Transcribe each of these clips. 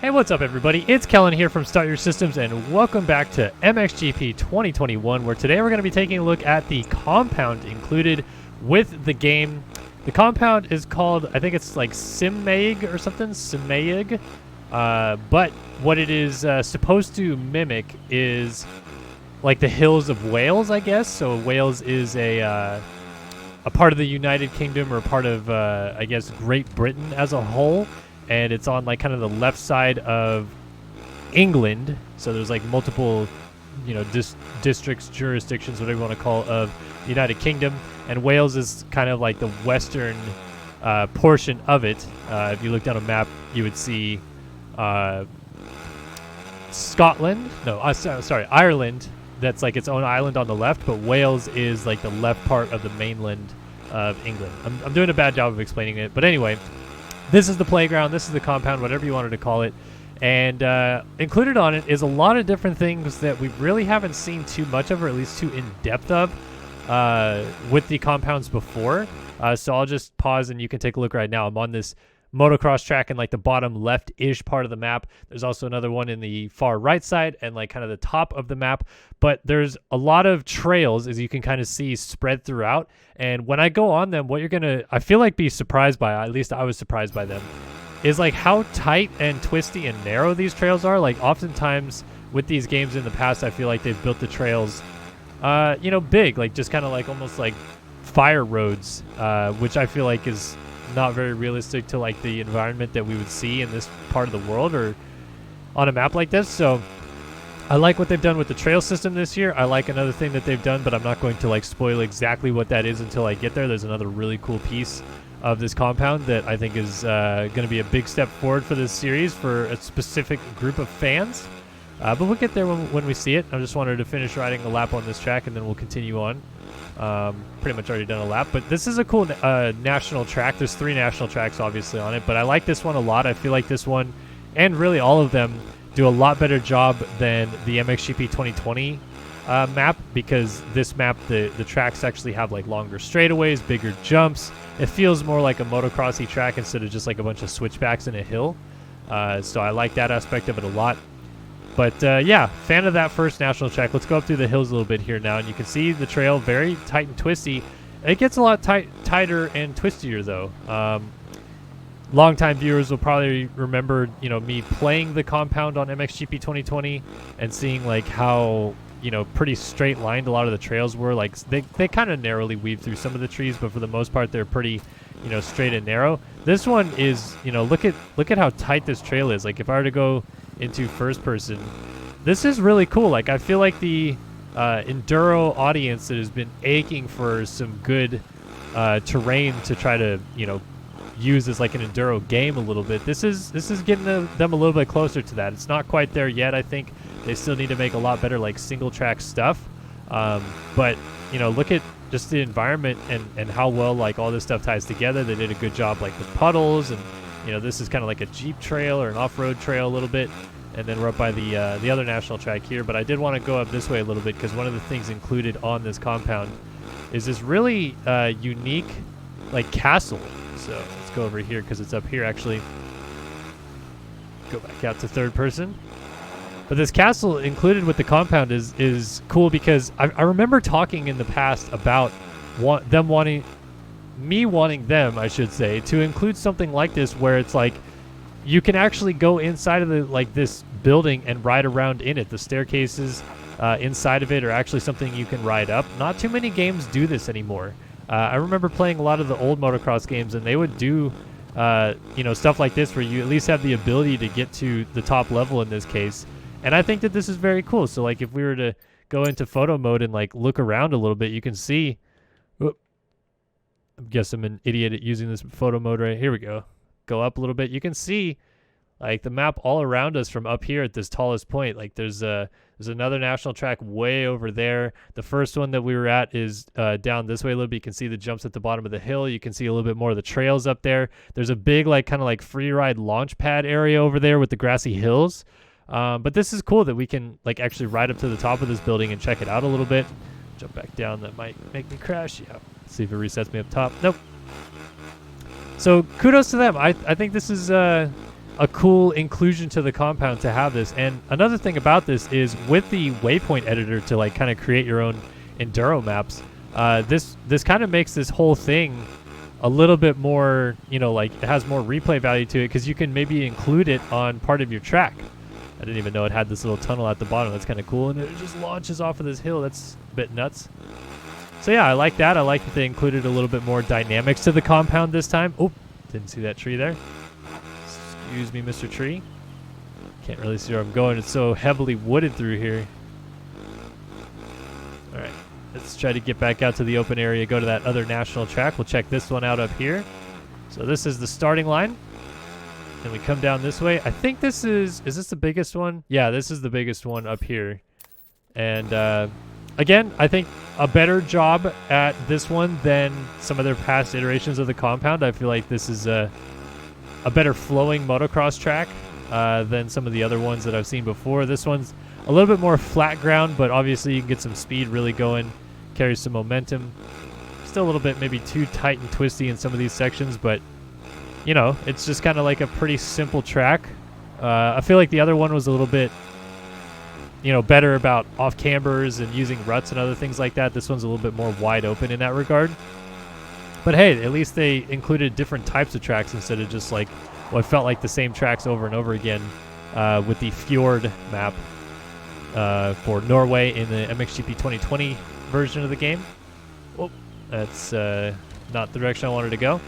Hey, what's up everybody? It's Kellen here from Start Your Systems and welcome back to MXGP 2021, where today we're going to be taking a look at the compound included with the game. The compound is called, I think it's like Simmaig or something, Simmaig. But what it is supposed to mimic is like the hills of Wales, I guess. So Wales is a part of the United Kingdom, or part of, I guess, Great Britain as a whole. And it's on like kind of the left side of England. So there's like multiple, districts, jurisdictions, whatever you want to call, of the United Kingdom. And Wales is kind of like the western portion of it. If you looked on a map, you would see Scotland. No, sorry, Ireland. That's like its own island on the left, but Wales is like the left part of the mainland of England. I'm doing a bad job of explaining it, but anyway. This is the playground, this is the compound, whatever you wanted to call it. And included on it is a lot of different things that we really haven't seen too much of, or at least too in-depth of, with the compounds before. So I'll just pause and you can take a look right now. I'm on this motocross track in like the bottom left-ish part of the map. There's also another one in the far right side and like kind of the top of the map. But there's a lot of trails, as you can kind of see, spread throughout. And when I go on them, what you're going to, I feel like, be surprised by, at least I was surprised by them, is like how tight and twisty and narrow these trails are. Like oftentimes with these games in the past, I feel like they've built the trails, big, like just kind of like almost like fire roads, which I feel like is not very realistic to like the environment that we would see in this part of the world or on a map like this. So I like what they've done with the trail system this year. I like another thing that they've done, but I'm not going to like spoil exactly what that is until I get there. There's another really cool piece of this compound that I think is going to be a big step forward for this series for a specific group of fans. But we'll get there when we see it. I just wanted to finish riding a lap on this track and then we'll continue on. Pretty much already done a lap, but this is a cool national track. There's 3 national tracks obviously on it, but I like this one a lot. I feel like this one, and really all of them, do a lot better job than the MXGP 2020 map, because this map, the tracks actually have like longer straightaways, bigger jumps. It feels more like a motocrossy track instead of just like a bunch of switchbacks in a hill. So I like that aspect of it a lot. But yeah, fan of that first national track. Let's go up through the hills a little bit here now, and you can see the trail very tight and twisty. It gets a lot tighter and twistier though. Longtime viewers will probably remember, me playing the compound on MXGP 2020 and seeing like how, pretty straight lined a lot of the trails were. Like they kind of narrowly weave through some of the trees, but for the most part they're pretty, straight and narrow. This one is, look at how tight this trail is. Like if I were to go into first person, this is really cool. Like I feel like the Enduro audience that has been aching for some good terrain to try to, use as like an Enduro game a little bit. This is getting them a little bit closer to that. It's not quite there yet. I think they still need to make a lot better like single track stuff. But look at just the environment and how well like all this stuff ties together. They did a good job like with puddles, and this is kind of like a Jeep trail or an off-road trail a little bit. And then we're up by the other national track here. But I did want to go up this way a little bit, because one of the things included on this compound is this really unique like castle. So let's go over here because it's up here actually. Go back out to third person. But this castle included with the compound is cool, because I remember talking in the past about me wanting them, I should say, to include something like this where it's like you can actually go inside of the like this building and ride around in it. The staircases inside of it are actually something you can ride up. Not too many games do this anymore. I remember playing a lot of the old motocross games, and they would do stuff like this where you at least have the ability to get to the top level in this case. And I think that this is very cool. So like if we were to go into photo mode and like look around a little bit, you can see, I guess I'm an idiot at using this photo mode right here. We go up a little bit. You can see like the map all around us from up here at this tallest point. Like there's another national track way over there. The first one that we were at is down this way a little bit. You can see the jumps at the bottom of the hill. You can see a little bit more of the trails up there. There's a big like kind of like free ride launch pad area over there with the grassy hills. But this is cool that we can like actually ride up to the top of this building and check it out a little bit. Jump back down. That might make me crash. Yeah. Let's see if it resets me up top. Nope. So kudos to them. I think this is a cool inclusion to the compound to have this. And another thing about this is with the waypoint editor to like kind of create your own enduro maps, this kind of makes this whole thing a little bit more, you know, like it has more replay value to it because you can maybe include it on part of your track. I didn't even know it had this little tunnel at the bottom. That's kind of cool. And it just launches off of this hill. That's a bit nuts. So yeah, I like that. I like that they included a little bit more dynamics to the compound this time. Oh, didn't see that tree there. Excuse me, Mr. Tree. Can't really see where I'm going. It's so heavily wooded through here. All right, let's try to get back out to the open area, go to that other national track. We'll check this one out up here. So this is the starting line. And we come down this way. I think this is this the biggest one? Yeah, this is the biggest one up here. And again, I think a better job at this one than some of their past iterations of the compound. I feel like this is a better flowing motocross track than some of the other ones that I've seen before. This one's a little bit more flat ground, but obviously you can get some speed really going, carries some momentum. Still a little bit maybe too tight and twisty in some of these sections, but you know, it's just kind of like a pretty simple track. I feel like the other one was a little bit, you know, better about off cambers and using ruts and other things like that. This one's a little bit more wide open in that regard. But hey, at least they included different types of tracks instead of just like what felt like the same tracks over and over again with the Fjord map for Norway in the MXGP 2020 version of the game. Oh, that's not the direction I wanted to go.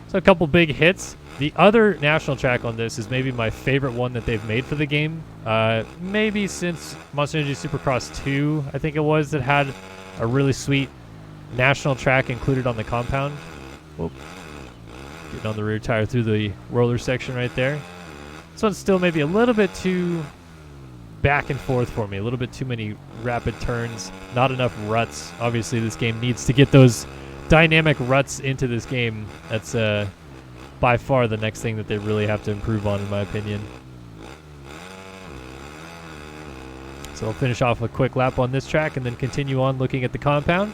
So a couple big hits. The other national track on this is maybe my favorite one that they've made for the game. Maybe since Monster Energy Supercross 2, I think it was, that had a really sweet national track included on the compound. Whoop. Getting on the rear tire through the roller section right there. This one's still maybe a little bit too back and forth for me. A little bit too many rapid turns. Not enough ruts. Obviously, this game needs to get those dynamic ruts into this game. That's by far the next thing that they really have to improve on, in my opinion. So I'll finish off a quick lap on this track and then continue on looking at the compound.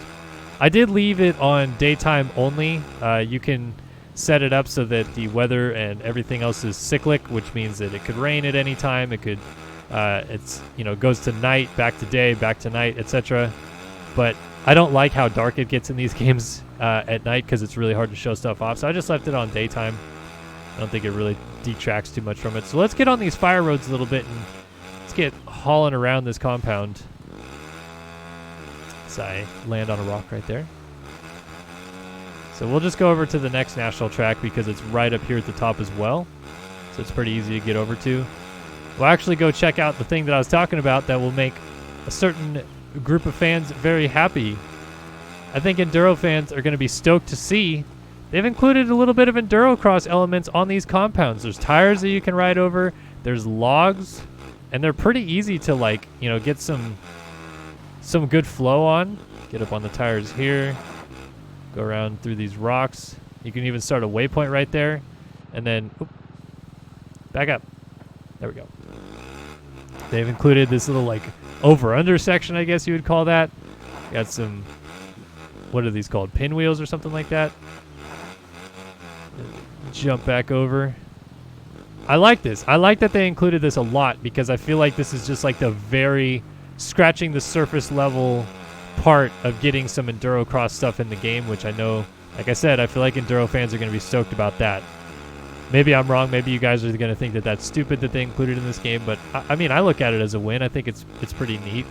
I did leave it on daytime only. You can set it up so that the weather and everything else is cyclic, which means that it could rain at any time. It could, it's, you know, goes to night, back to day, back to night, etc. But I don't like how dark it gets in these games at night because it's really hard to show stuff off. So I just left it on daytime. I don't think it really detracts too much from it. So let's get on these fire roads a little bit and let's get hauling around this compound. So I land on a rock right there. So we'll just go over to the next national track because it's right up here at the top as well. So it's pretty easy to get over to. We'll actually go check out the thing that I was talking about that will make a certain group of fans very happy. I think Enduro fans are going to be stoked to see they've included a little bit of Enduro cross elements on these compounds. There's tires that you can ride over, there's logs, and they're pretty easy to, like, you know, get some good flow on. Get up on the tires here, go around through these rocks. You can even start a waypoint right there, and then back up. There we go. They've included this little, like, over-under section, I guess you would call that. Got some, what are these called? Pinwheels or something like that. Jump back over. I like this. I like that they included this a lot because I feel like this is just like the very scratching the surface level part of getting some Enduro cross stuff in the game, which I know, like I said, I feel like Enduro fans are going to be stoked about that. Maybe I'm wrong. Maybe you guys are going to think that that's stupid that they included in this game, but I mean, I look at it as a win. I think it's pretty neat.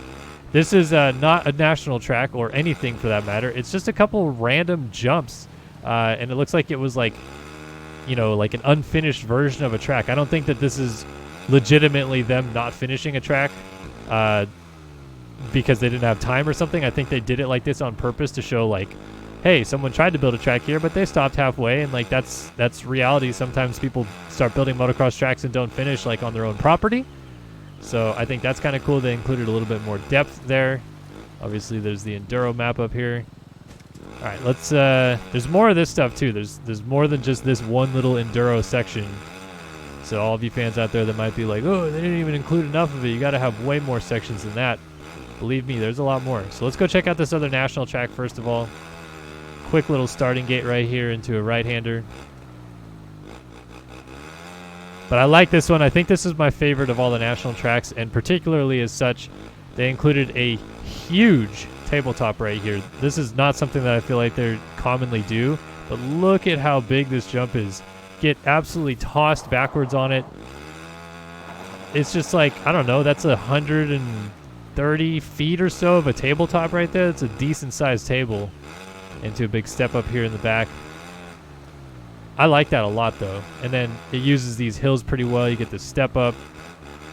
This is not a national track or anything for that matter. It's just a couple random jumps, and it looks like it was like, you know, like an unfinished version of a track. I don't think that this is legitimately them not finishing a track because they didn't have time or something. I think they did it like this on purpose to show, like, hey, someone tried to build a track here, but they stopped halfway, and like that's reality. Sometimes people start building motocross tracks and don't finish, like, on their own property. So I think that's kind of cool. They included a little bit more depth there. Obviously, there's the Enduro map up here. All right, let's. There's more of this stuff too. There's more than just this one little Enduro section. So all of you fans out there that might be like, oh, they didn't even include enough of it. You got to have way more sections than that. Believe me, there's a lot more. So let's go check out this other national track first of all. Quick little starting gate right here into a right-hander. But I like this one. I think this is my favorite of all the national tracks, and particularly as such, they included a huge tabletop right here. This is not something that I feel like they commonly do, but look at how big this jump is. Get absolutely tossed backwards on it. It's just like, I don't know, that's 130 feet or so of a tabletop right there. It's a decent sized table. Into a big step up here in the back. I like that a lot though. And then it uses these hills pretty well. You get the step up,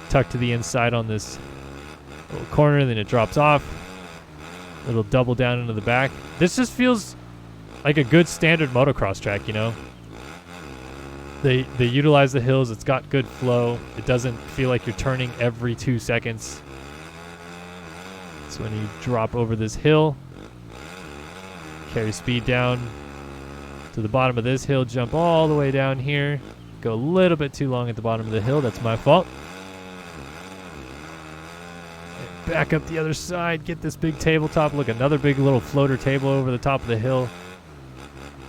tucked to the inside on this little corner, then it drops off. Little double down into the back. This just feels like a good standard motocross track, you know? They utilize the hills. It's got good flow. It doesn't feel like you're turning every 2 seconds. So when you drop over this hill, carry speed down to the bottom of this hill, jump all the way down here, go a little bit too long at the bottom of the hill. That's my fault. And back up the other side, get this big tabletop. Look, another big little floater table over the top of the hill.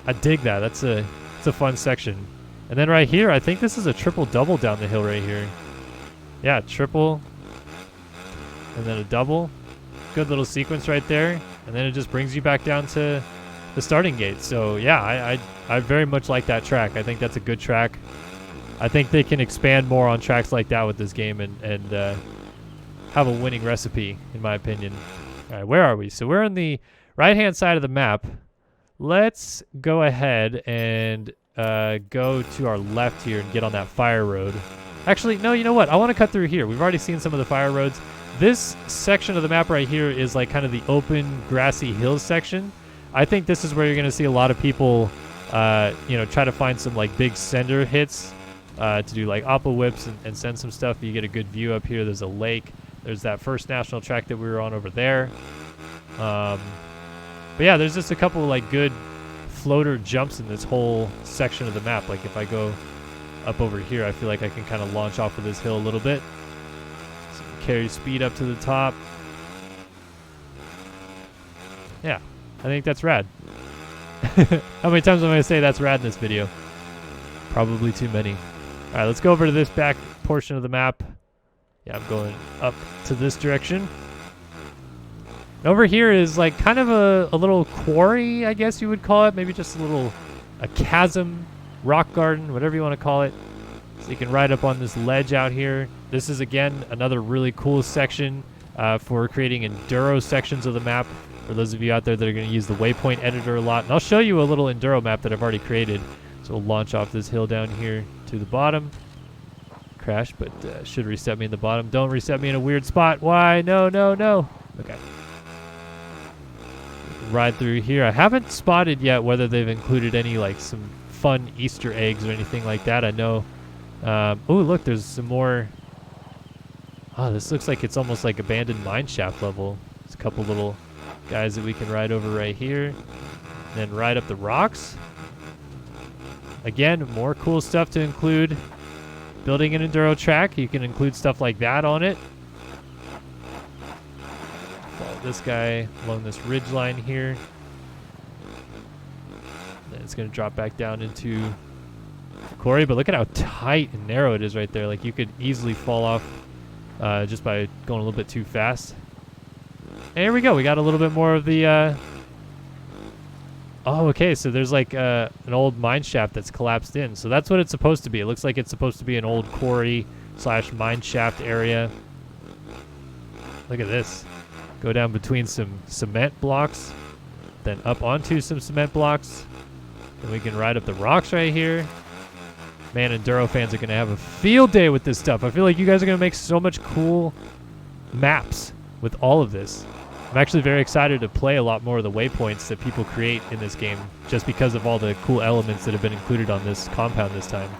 I dig that. It's a fun section. And then right here, I think this is a triple double down the hill right here. Yeah, triple and then a double. Good little sequence right there. And then it just brings you back down to the starting gate. So yeah, I very much like that track. I think that's a good track. I think they can expand more on tracks like that with this game and have a winning recipe, in my opinion. All right, where are we? So we're on the right-hand side of the map. Let's go ahead and go to our left here and get on that fire road. Actually, no, you know what? I want to cut through here. We've already seen some of the fire roads. This section of the map right here is like kind of the open, grassy hills section. I think this is where you're going to see a lot of people, try to find some like big sender hits to do like oppo whips and send some stuff. You get a good view up here. There's a lake. There's that first national track that we were on over there. But yeah, there's just a couple of like good floater jumps in this whole section of the map. Like if I go up over here, I feel like I can kind of launch off of this hill a little bit. So carry speed up to the top. Yeah, I think that's rad. How many times am I going to say that's rad in this video? Probably too many. All right, let's go over to this back portion of the map. Yeah, I'm going up to this direction. Over here is like kind of a little quarry, I guess you would call it. Maybe just a chasm, rock garden, whatever you want to call it. So you can ride up on this ledge out here. This is, again, another really cool section for creating Enduro sections of the map. For those of you out there that are going to use the waypoint editor a lot. And I'll show you a little Enduro map that I've already created. So we'll launch off this hill down here to the bottom. Crash, but should reset me in the bottom. Don't reset me in a weird spot. Why? No, no, no. Okay. Ride through here. I haven't spotted yet whether they've included any like some fun Easter eggs or anything like that. I know. Oh, look, there's some more. Oh, this looks like it's almost like abandoned mine shaft level. There's a couple little guys that we can ride over right here. And then ride up the rocks. Again, more cool stuff to include. Building an Enduro track, you can include stuff like that on it. Follow this guy along this ridge line here. Then it's going to drop back down into quarry, but look at how tight and narrow it is right there. Like you could easily fall off just by going a little bit too fast. And here we go. We got a little bit more of the... Oh, okay, so there's like an old mine shaft that's collapsed in. So that's what it's supposed to be. It looks like it's supposed to be an old quarry / mine shaft area. Look at this. Go down between some cement blocks, then up onto some cement blocks. Then we can ride up the rocks right here. Man, Enduro fans are going to have a field day with this stuff. I feel like you guys are going to make so much cool maps with all of this. I'm actually very excited to play a lot more of the waypoints that people create in this game just because of all the cool elements that have been included on this compound this time.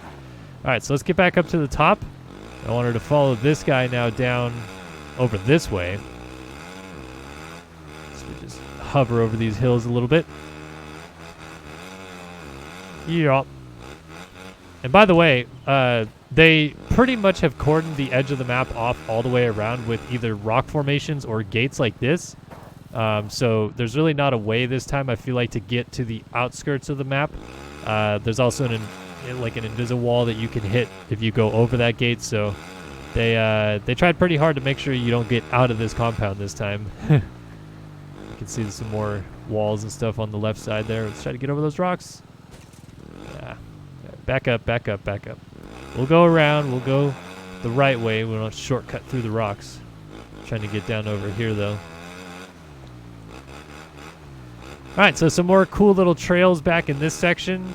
All right, so let's get back up to the top. I wanted to follow this guy now down over this way. So we just hover over these hills a little bit. Yeah. And by the way, they pretty much have cordoned the edge of the map off all the way around with either rock formations or gates like this. So there's really not a way this time, I feel like, to get to the outskirts of the map. There's also an like an invisible wall that you can hit if you go over that gate. So they tried pretty hard to make sure you don't get out of this compound this time. You can see some more walls and stuff on the left side there. Let's try to get over those rocks. Yeah. Back up, back up, back up. We'll go around. We'll go the right way. We don't shortcut through the rocks. Trying to get down over here though. All right, so some more cool little trails back in this section.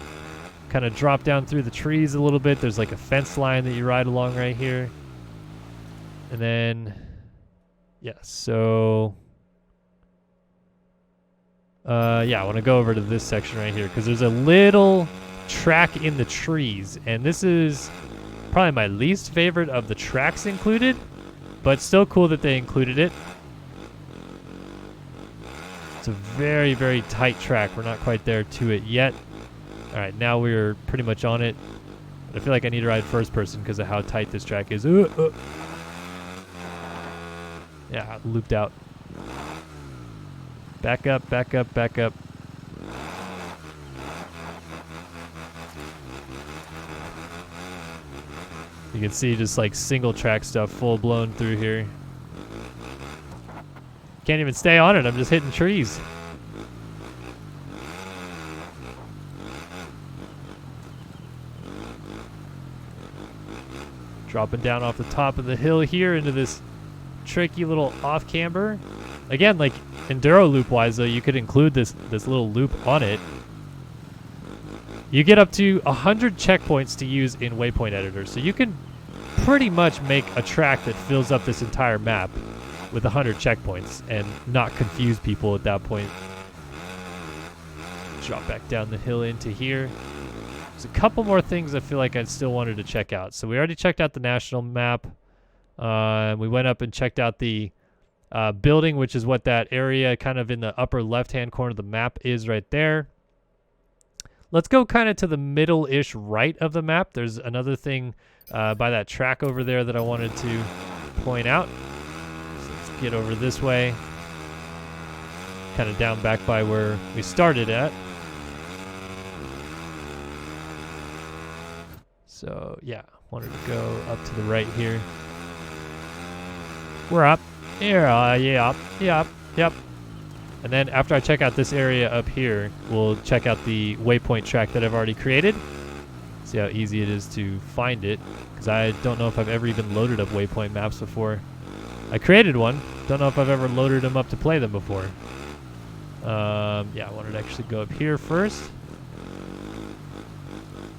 Kind of drop down through the trees a little bit. There's like a fence line that you ride along right here. And then, yeah, so, yeah, I want to go over to this section right here because there's a little track in the trees. And this is probably my least favorite of the tracks included, but still cool that they included it. It's a very, very tight track. We're not quite there to it yet. All right, now we're pretty much on it. But I feel like I need to ride first person because of how tight this track is. Yeah, looped out. Back up, back up, back up. You can see just like single track stuff full blown through here. Can't even stay on it. I'm just hitting trees. Dropping down off the top of the hill here into this tricky little off camber. Again, like enduro loop wise though, you could include this little loop on it. You get up to 100 checkpoints to use in Waypoint Editor, so you can pretty much make a track that fills up this entire map with 100 checkpoints and not confuse people at that point. Drop back down the hill into here. There's a couple more things I feel like I still wanted to check out. So we already checked out the national map. We went up and checked out the building, which is what that area kind of in the upper left-hand corner of the map is right there. Let's go kind of to the middle-ish right of the map. There's another thing by that track over there that I wanted to point out. So let's get over this way. Kind of down back by where we started at. So, yeah, wanted to go up to the right here. We're up. Here, yeah, yep. And then after I check out this area up here, we'll check out the waypoint track that I've already created. See how easy it is to find it, because I don't know if I've ever even loaded up waypoint maps before. I created one. Don't know if I've ever loaded them up to play them before. Yeah, I wanted to actually go up here first,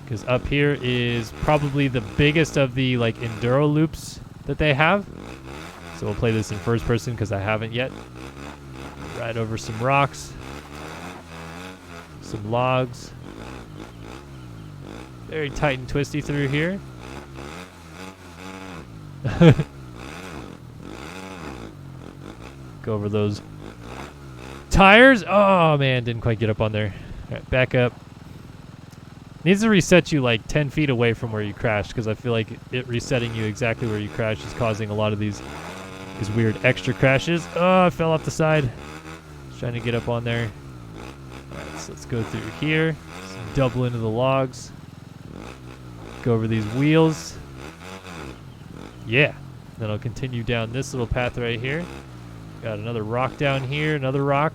because up here is probably the biggest of the like enduro loops that they have. So we'll play this in first person because I haven't yet. Ride over some rocks, some logs. Very tight and twisty through here. Go over those tires. Oh man, didn't quite get up on there. All right, back up. Needs to reset you like 10 feet away from where you crashed, because I feel like it resetting you exactly where you crashed is causing a lot of these weird extra crashes. Oh, I fell off the side. Just trying to get up on there. Alright, so let's go through here. Just double into the logs. Go over these wheels. Yeah. Then I'll continue down this little path right here. Got another rock down here, another rock.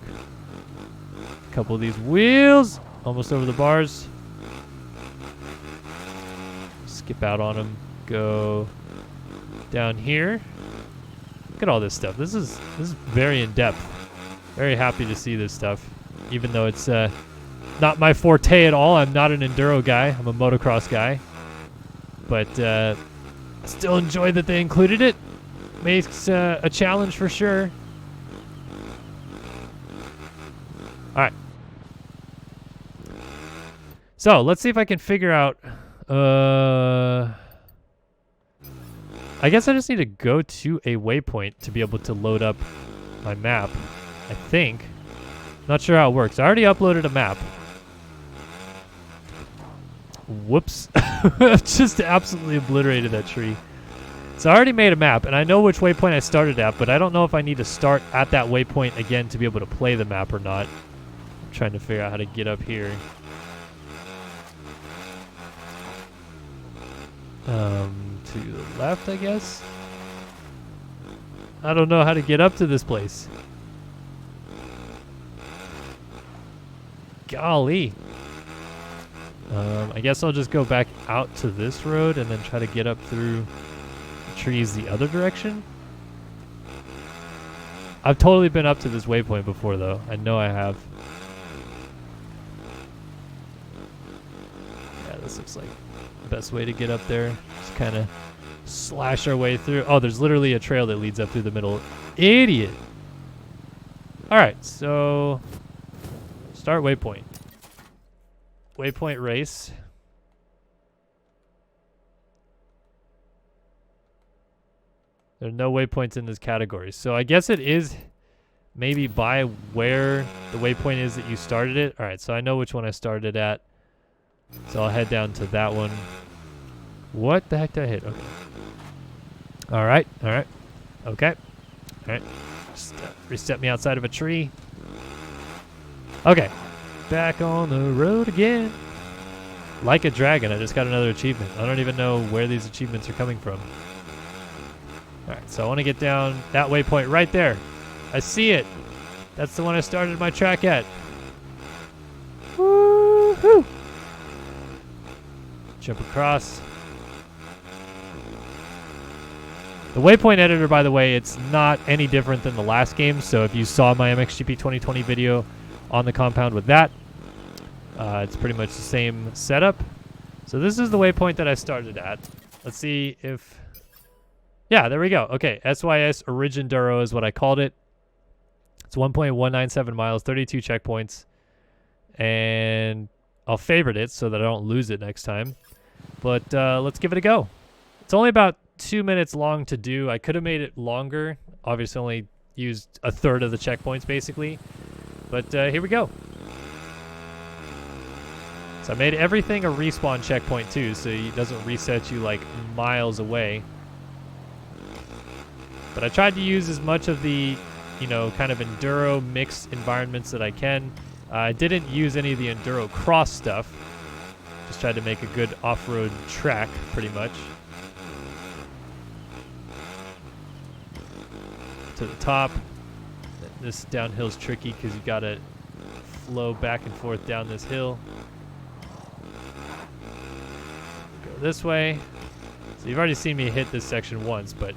A couple of these wheels. Almost over the bars. Skip out on them. Go down here. Look at all this stuff. This is very in depth. Very happy to see this stuff, even though it's not my forte at all. I'm not an enduro guy. I'm a motocross guy, but I still enjoy that they included it. Makes a challenge for sure. All right. So let's see if I can figure out. I guess I just need to go to a waypoint to be able to load up my map, I think. Not sure how it works. I already uploaded a map. Whoops. Just absolutely obliterated that tree. So I already made a map, and I know which waypoint I started at, but I don't know if I need to start at that waypoint again to be able to play the map or not. I'm trying to figure out how to get up here. To the left, I guess. I don't know how to get up to this place. Golly. I guess I'll just go back out to this road and then try to get up through the trees the other direction. I've totally been up to this waypoint before, though. I know I have. Yeah, this looks like the best way to get up there. Just kind of slash our way through. Oh, there's literally a trail that leads up through the middle. Idiot. All right, so start waypoint. Waypoint race. There are no waypoints in this category. So I guess it is maybe by where the waypoint is that you started it. All right, so I know which one I started at. So I'll head down to that one. What the heck did I hit? Okay. All right. Okay. All right. Just reset me outside of a tree. Okay. Back on the road again. Like a dragon. I just got another achievement. I don't even know where these achievements are coming from. All right, so I want to get down that waypoint right there. I see it. That's the one I started my track at. Woo-hoo! Jump across. The waypoint editor, by the way, it's not any different than the last game. So if you saw my MXGP 2020 video on the compound with that, it's pretty much the same setup. So this is the waypoint that I started at. Let's see if... Yeah, there we go. Okay, SYS Originduro is what I called it. It's 1.197 miles, 32 checkpoints. And I'll favorite it so that I don't lose it next time. But let's give it a go. It's only about 2 minutes long to do. I could have made it longer. Obviously only used a third of the checkpoints basically. But here we go. So I made everything a respawn checkpoint too, so it doesn't reset you like miles away. But I tried to use as much of the, kind of enduro mixed environments that I can. I didn't use any of the enduro cross stuff. Just tried to make a good off-road track, pretty much. To the top. This downhill's tricky because you gotta flow back and forth down this hill. Go this way. So you've already seen me hit this section once, but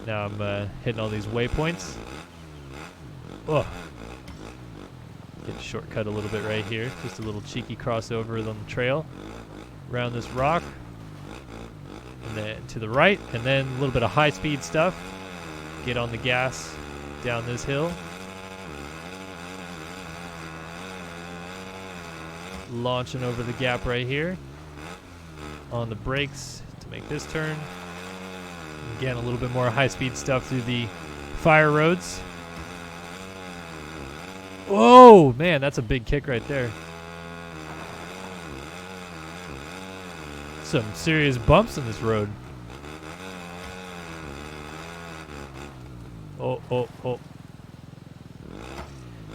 now I'm hitting all these waypoints. Oh. Get a shortcut a little bit right here. Just a little cheeky crossover on the trail. Around this rock. And then to the right. And then a little bit of high-speed stuff. Get on the gas down this hill. Launching over the gap right here. On the brakes to make this turn. Again, a little bit more high-speed stuff through the fire roads. Whoa, man, that's a big kick right there. Some serious bumps in this road. Oh.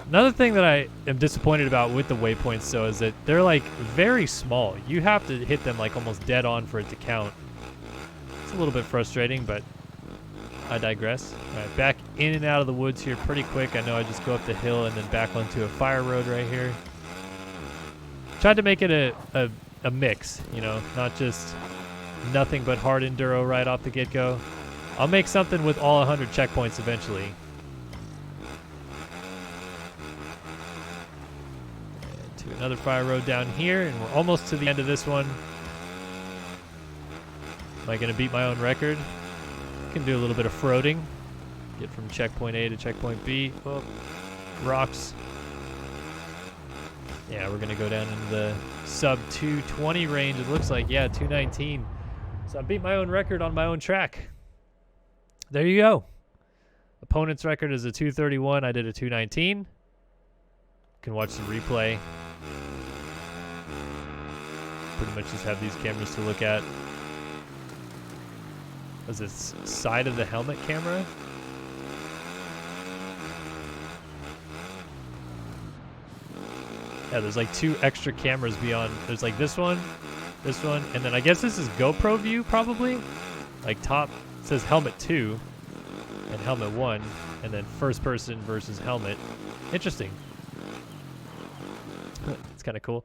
Another thing that I am disappointed about with the waypoints, though, is that they're, like, very small. You have to hit them, like, almost dead on for it to count. It's a little bit frustrating, but I digress. All right, back in and out of the woods here pretty quick. I know I just go up the hill and then back onto a fire road right here. Tried to make it a mix, not just nothing but hard enduro right off the get-go. I'll make something with all 100 checkpoints eventually. And to another fire road down here, and we're almost to the end of this one. Am I going to beat my own record? Can do a little bit of froting. Get from checkpoint A to checkpoint B. Oh, rocks. Yeah, we're going to go down into the sub 220 range. It looks like, yeah, 219. So I beat my own record on my own track. There you go. Opponent's record is a 231. I did a 219. You can watch the replay. Pretty much just have these cameras to look at. Was this side of the helmet camera? Yeah, there's like 2 extra cameras beyond. There's like this one, this one, and then I guess this is GoPro view probably. Like top says helmet 2 and helmet 1, and then first person versus helmet. Interesting. It's kind of cool.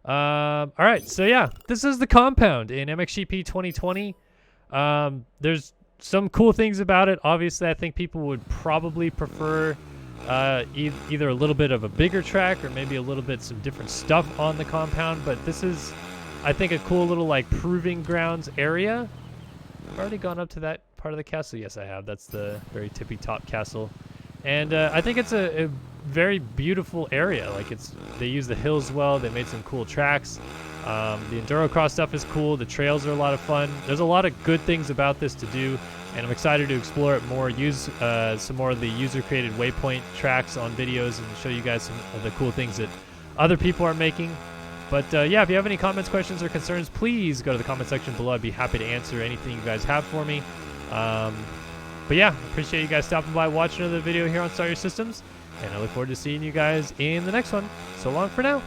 All right, so yeah, this is the compound in MXGP 2020. There's some cool things about it. Obviously, I think people would probably prefer either a little bit of a bigger track or maybe a little bit some different stuff on the compound. But this is, I think, a cool little like proving grounds area. I've already gone up to that part of the castle. Yes, I have. That's the very tippy top castle. And I think it's a very beautiful area. Like they use the hills well. They made some cool tracks. The Enduro cross stuff is cool. The trails are a lot of fun. There's a lot of good things about this to do, and I'm excited to explore it more, use some more of the user-created waypoint tracks on videos, and show you guys some of the cool things that other people are making. But yeah, if you have any comments, questions, or concerns, please go to the comment section below. I'd be happy to answer anything you guys have for me. But yeah, appreciate you guys stopping by, watching another video here on Start Your Systems, and I look forward to seeing you guys in the next one. So long for now.